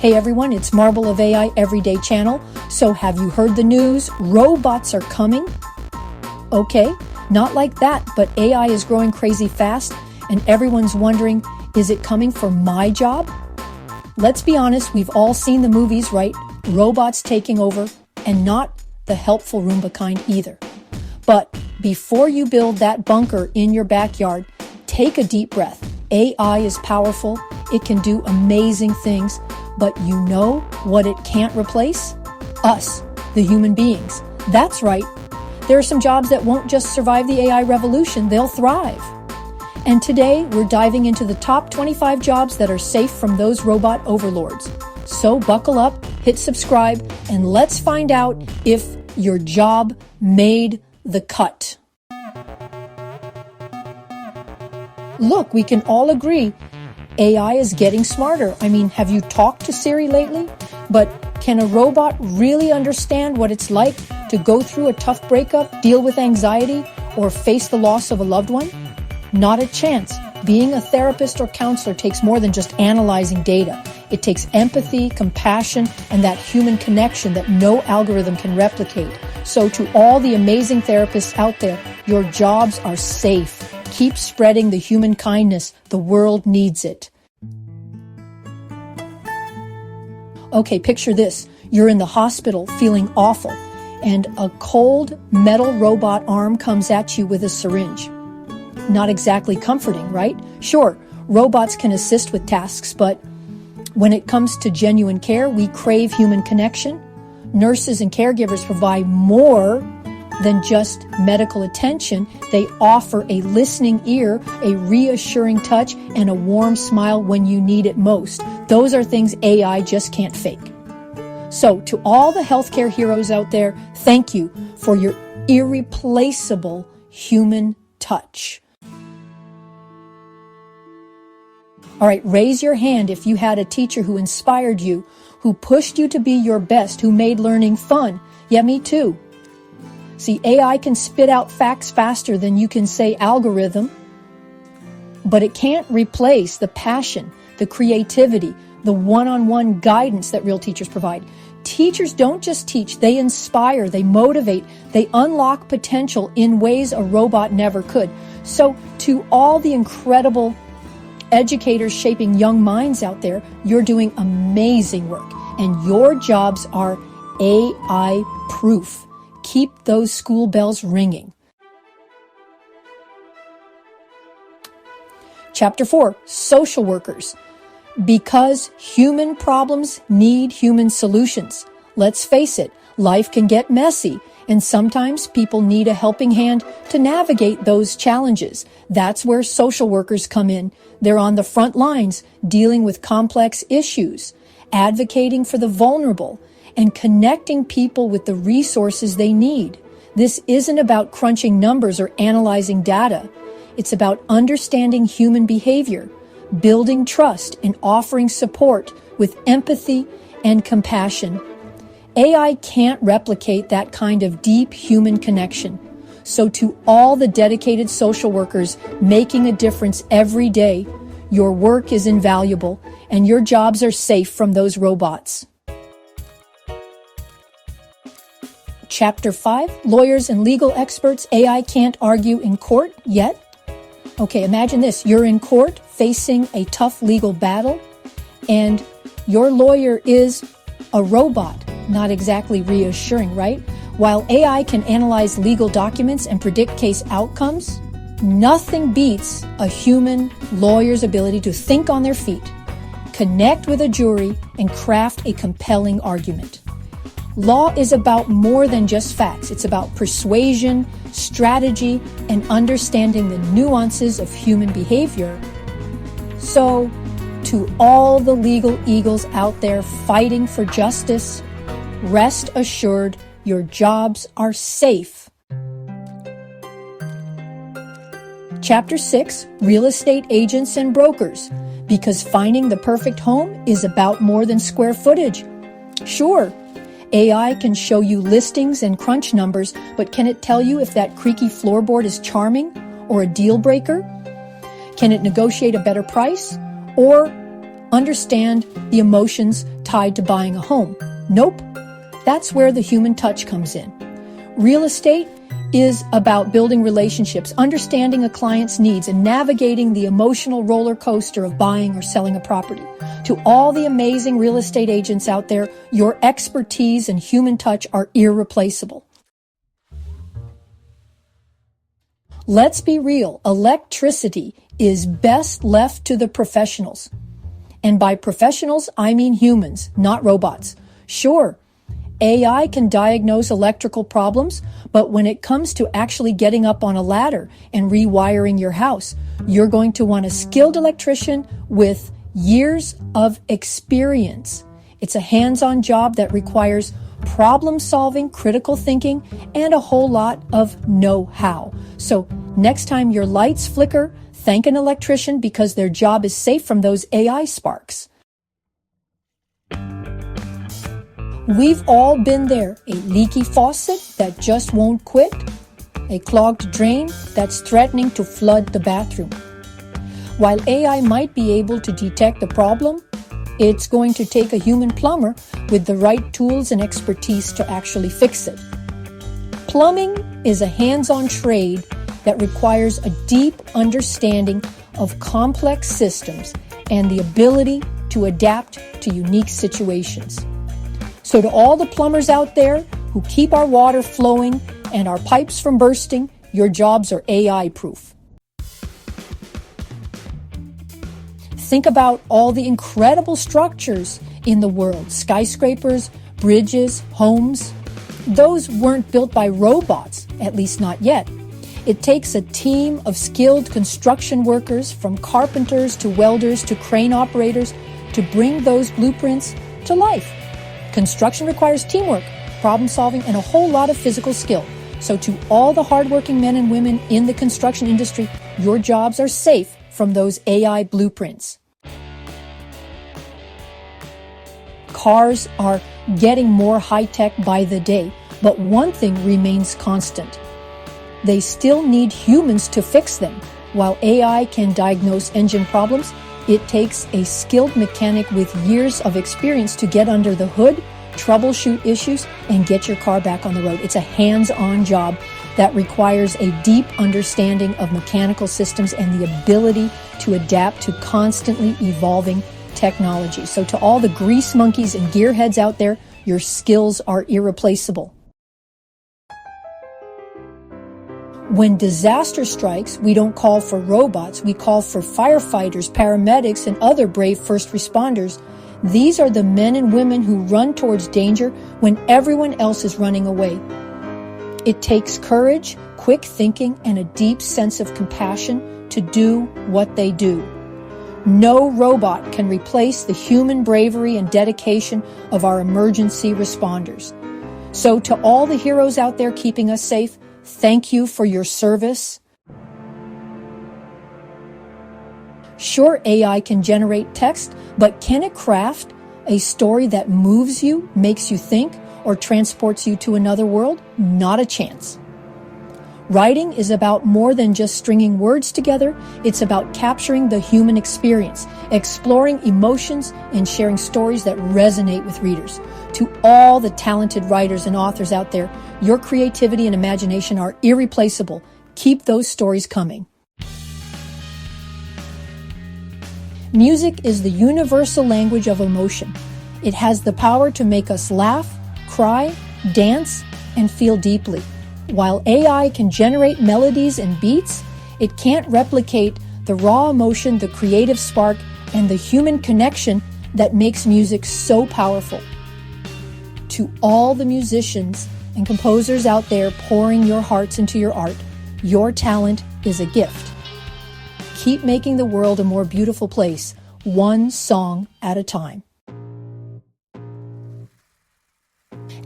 Hey everyone, it's Marble of AI Everyday Channel. So have you heard the news? Robots are coming? Okay, not like that, but AI is growing crazy fast and everyone's wondering, is it coming for my job? Let's be honest, we've all seen the movies, right? Robots taking over, and not the helpful Roomba kind either. But before you build that bunker in your backyard, take a deep breath. AI is powerful, it can do amazing things, but you know what it can't replace? Us, the human beings. That's right. There are some jobs that won't just survive the AI revolution, they'll thrive. And today, we're diving into the top 25 jobs that are safe from those robot overlords. So buckle up, hit subscribe, and let's find out if your job made the cut. Look, we can all agree AI is getting smarter. I mean, have you talked to Siri lately? But can a robot really understand what it's like to go through a tough breakup, deal with anxiety, or face the loss of a loved one? Not a chance. Being a therapist or counselor takes more than just analyzing data. It takes empathy, compassion, and that human connection that no algorithm can replicate. So to all the amazing therapists out there, your jobs are safe. Keep spreading the human kindness. The world needs it. Okay, picture this. You're in the hospital feeling awful, and a cold metal robot arm comes at you with a syringe. Not exactly comforting, right? Sure, robots can assist with tasks, but when it comes to genuine care, we crave human connection. Nurses and caregivers provide more than just medical attention. They offer a listening ear, a reassuring touch, and a warm smile when you need it most. Those are things AI just can't fake. So to all the healthcare heroes out there, thank you for your irreplaceable human touch. All right, raise your hand if you had a teacher who inspired you, who pushed you to be your best, who made learning fun. Yeah, me too. See, AI can spit out facts faster than you can say algorithm, but it can't replace the passion, the creativity, the one-on-one guidance that real teachers provide. Teachers don't just teach, they inspire, they motivate, they unlock potential in ways a robot never could. So to all the incredible educators shaping young minds out there, you're doing amazing work, and your jobs are AI-proof. Keep those school bells ringing. Chapter 4, Social Workers. Because human problems need human solutions. Let's face it, life can get messy, and sometimes people need a helping hand to navigate those challenges. That's where social workers come in. They're on the front lines, dealing with complex issues, advocating for the vulnerable, and connecting people with the resources they need. This isn't about crunching numbers or analyzing data. It's about understanding human behavior, building trust, and offering support with empathy and compassion. AI can't replicate that kind of deep human connection. So to all the dedicated social workers making a difference every day, your work is invaluable and your jobs are safe from those robots. Chapter 5, Lawyers and Legal Experts. AI can't argue in court yet. Okay, imagine this. You're in court facing a tough legal battle, and your lawyer is a robot. Not exactly reassuring, right? While AI can analyze legal documents and predict case outcomes, nothing beats a human lawyer's ability to think on their feet, connect with a jury, and craft a compelling argument. Law is about more than just facts. It's about persuasion, strategy, and understanding the nuances of human behavior. So, to all the legal eagles out there fighting for justice, rest assured your jobs are safe. Chapter 6, Real Estate Agents and Brokers. Because finding the perfect home is about more than square footage. Sure, AI can show you listings and crunch numbers, but can it tell you if that creaky floorboard is charming or a deal breaker? Can it negotiate a better price? Or understand the emotions tied to buying a home. Nope. That's where the human touch comes in. Real estate is about building relationships, understanding a client's needs, and navigating the emotional roller coaster of buying or selling a property. To all the amazing real estate agents out there, your expertise and human touch are irreplaceable. Let's be real. Electricity is best left to the professionals. And by professionals, I mean humans, not robots. Sure, AI can diagnose electrical problems, but when it comes to actually getting up on a ladder and rewiring your house, you're going to want a skilled electrician with years of experience. It's a hands-on job that requires problem-solving, critical thinking, and a whole lot of know-how. So next time your lights flicker, thank an electrician because their job is safe from those AI sparks. We've all been there. A leaky faucet that just won't quit. A clogged drain that's threatening to flood the bathroom. While AI might be able to detect the problem, it's going to take a human plumber with the right tools and expertise to actually fix it. Plumbing is a hands-on trade that requires a deep understanding of complex systems and the ability to adapt to unique situations. So to all the plumbers out there who keep our water flowing and our pipes from bursting, your jobs are AI-proof. Think about all the incredible structures in the world, skyscrapers, bridges, homes. Those weren't built by robots, at least not yet. It takes a team of skilled construction workers, from carpenters to welders to crane operators, to bring those blueprints to life. Construction requires teamwork, problem solving, and a whole lot of physical skill. So to all the hardworking men and women in the construction industry, your jobs are safe from those AI blueprints. Cars are getting more high-tech by the day, but one thing remains constant. They still need humans to fix them. While AI can diagnose engine problems, it takes a skilled mechanic with years of experience to get under the hood, troubleshoot issues, and get your car back on the road. It's a hands-on job that requires a deep understanding of mechanical systems and the ability to adapt to constantly evolving technology. So to all the grease monkeys and gearheads out there, your skills are irreplaceable. When disaster strikes, we don't call for robots, we call for firefighters, paramedics, and other brave first responders. These are the men and women who run towards danger when everyone else is running away. It takes courage, quick thinking, and a deep sense of compassion to do what they do. No robot can replace the human bravery and dedication of our emergency responders. So to all the heroes out there keeping us safe, thank you for your service. Sure, AI can generate text, but can it craft a story that moves you, makes you think, or transports you to another world? Not a chance. Writing is about more than just stringing words together. It's about capturing the human experience, exploring emotions, and sharing stories that resonate with readers. To all the talented writers and authors out there, your creativity and imagination are irreplaceable. Keep those stories coming. Music is the universal language of emotion. It has the power to make us laugh, cry, dance, and feel deeply. While AI can generate melodies and beats, it can't replicate the raw emotion, the creative spark, and the human connection that makes music so powerful. To all the musicians and composers out there pouring your hearts into your art, your talent is a gift. Keep making the world a more beautiful place, one song at a time.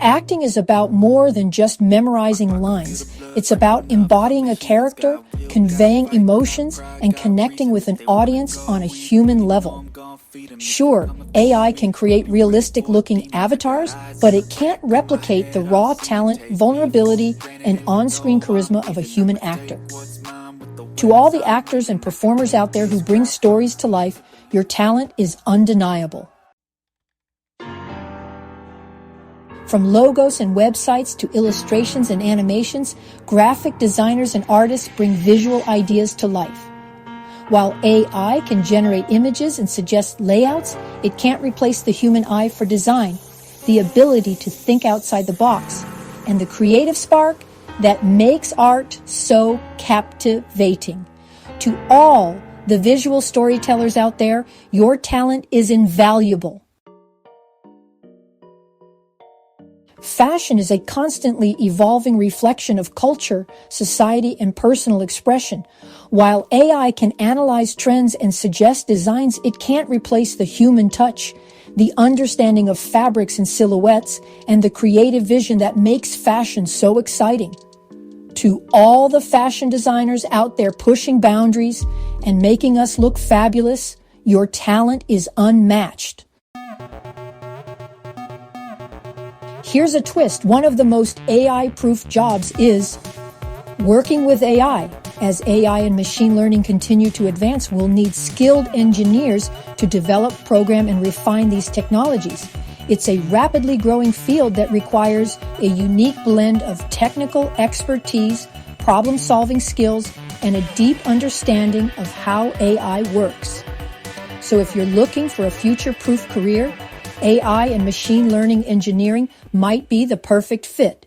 Acting is about more than just memorizing lines. It's about embodying a character, conveying emotions, and connecting with an audience on a human level. Sure, AI can create realistic-looking avatars, but it can't replicate the raw talent, vulnerability, and on-screen charisma of a human actor. To all the actors and performers out there who bring stories to life, your talent is undeniable. From logos and websites to illustrations and animations, graphic designers and artists bring visual ideas to life. While AI can generate images and suggest layouts, it can't replace the human eye for design, the ability to think outside the box, and the creative spark that makes art so captivating. To all the visual storytellers out there, your talent is invaluable. Fashion is a constantly evolving reflection of culture, society, and personal expression. While AI can analyze trends and suggest designs, it can't replace the human touch, the understanding of fabrics and silhouettes, and the creative vision that makes fashion so exciting. To all the fashion designers out there pushing boundaries and making us look fabulous, your talent is unmatched. Here's a twist. One of the most AI-proof jobs is working with AI. As AI and machine learning continue to advance, we'll need skilled engineers to develop, program, and refine these technologies. It's a rapidly growing field that requires a unique blend of technical expertise, problem-solving skills, and a deep understanding of how AI works. So if you're looking for a future-proof career, AI and machine learning engineering might be the perfect fit.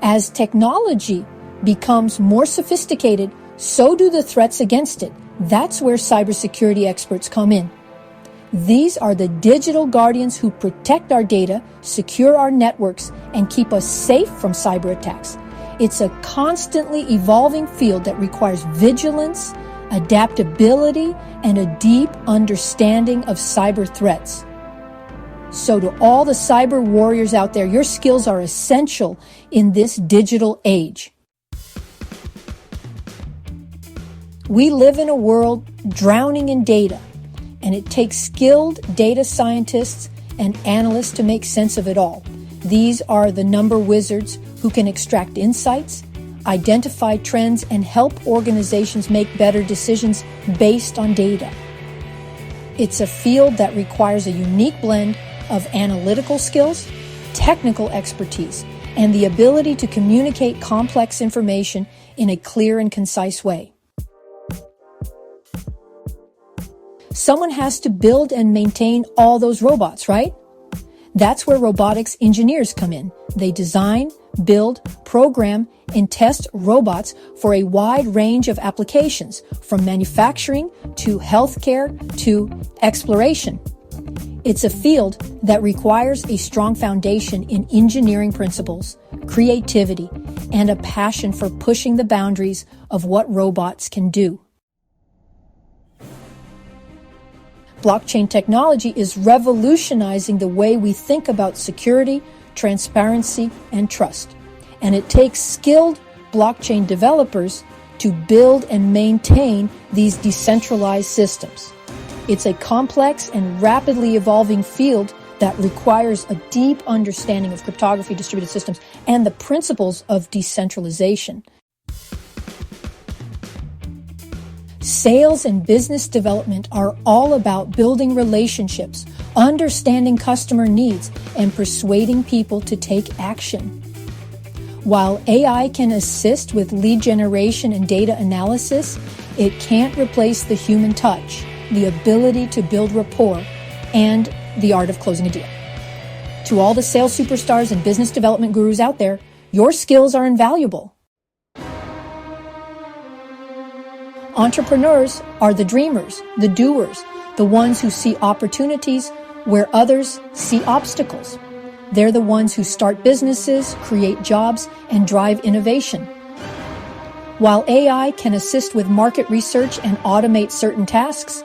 As technology becomes more sophisticated, so do the threats against it. That's where cybersecurity experts come in. These are the digital guardians who protect our data, secure our networks, and keep us safe from cyber attacks. It's a constantly evolving field that requires vigilance, adaptability, and a deep understanding of cyber threats. So to all the cyber warriors out there, your skills are essential in this digital age. We live in a world drowning in data, and it takes skilled data scientists and analysts to make sense of it all. These are the number wizards who can extract insights, identify trends, and help organizations make better decisions based on data. It's a field that requires a unique blend of analytical skills, technical expertise, and the ability to communicate complex information in a clear and concise way. Someone has to build and maintain all those robots, right? That's where robotics engineers come in. They design, build, program, and test robots for a wide range of applications, from manufacturing to healthcare to exploration. It's a field that requires a strong foundation in engineering principles, creativity, and a passion for pushing the boundaries of what robots can do. Blockchain technology is revolutionizing the way we think about security, transparency, and trust. And it takes skilled blockchain developers to build and maintain these decentralized systems. It's a complex and rapidly evolving field that requires a deep understanding of cryptography, distributed systems, and the principles of decentralization. Sales and business development are all about building relationships, understanding customer needs, and persuading people to take action. While AI can assist with lead generation and data analysis, it can't replace the human touch, the ability to build rapport, and the art of closing a deal. To all the sales superstars and business development gurus out there, your skills are invaluable. Entrepreneurs are the dreamers, the doers, the ones who see opportunities where others see obstacles. They're the ones who start businesses, create jobs, and drive innovation. While AI can assist with market research and automate certain tasks,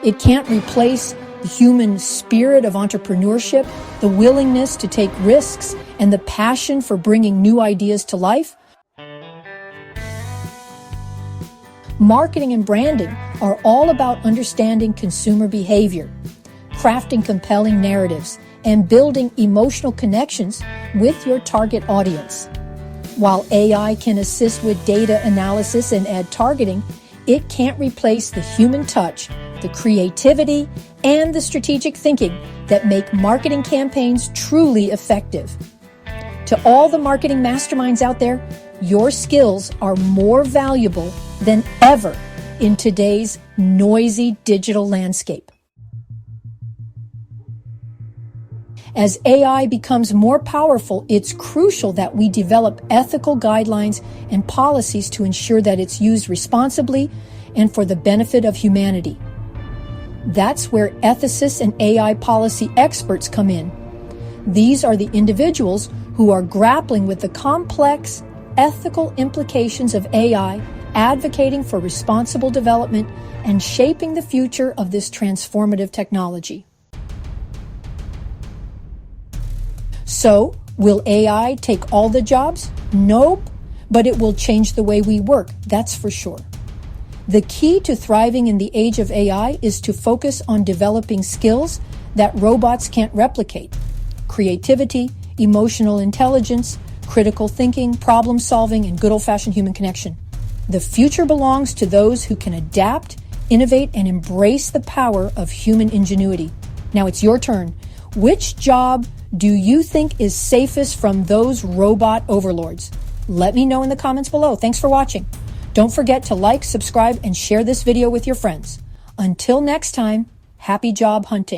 it can't replace the human spirit of entrepreneurship, the willingness to take risks, and the passion for bringing new ideas to life. Marketing and branding are all about understanding consumer behavior, crafting compelling narratives, and building emotional connections with your target audience. While AI can assist with data analysis and ad targeting, it can't replace the human touch, the creativity, and the strategic thinking that make marketing campaigns truly effective. To all the marketing masterminds out there, your skills are more valuable than ever in today's noisy digital landscape. As AI becomes more powerful, it's crucial that we develop ethical guidelines and policies to ensure that it's used responsibly and for the benefit of humanity. That's where ethicists and AI policy experts come in. These are the individuals who are grappling with the complex ethical implications of AI, advocating for responsible development, and shaping the future of this transformative technology. So, will AI take all the jobs? Nope, but it will change the way we work, that's for sure. The key to thriving in the age of AI is to focus on developing skills that robots can't replicate: creativity, emotional intelligence, critical thinking, problem solving, and good old-fashioned human connection. The future belongs to those who can adapt, innovate, and embrace the power of human ingenuity. Now it's your turn. Which job do you think is safest from those robot overlords? Let me know in the comments below. Thanks for watching. Don't forget to like, subscribe, and share this video with your friends. Until next time, happy job hunting.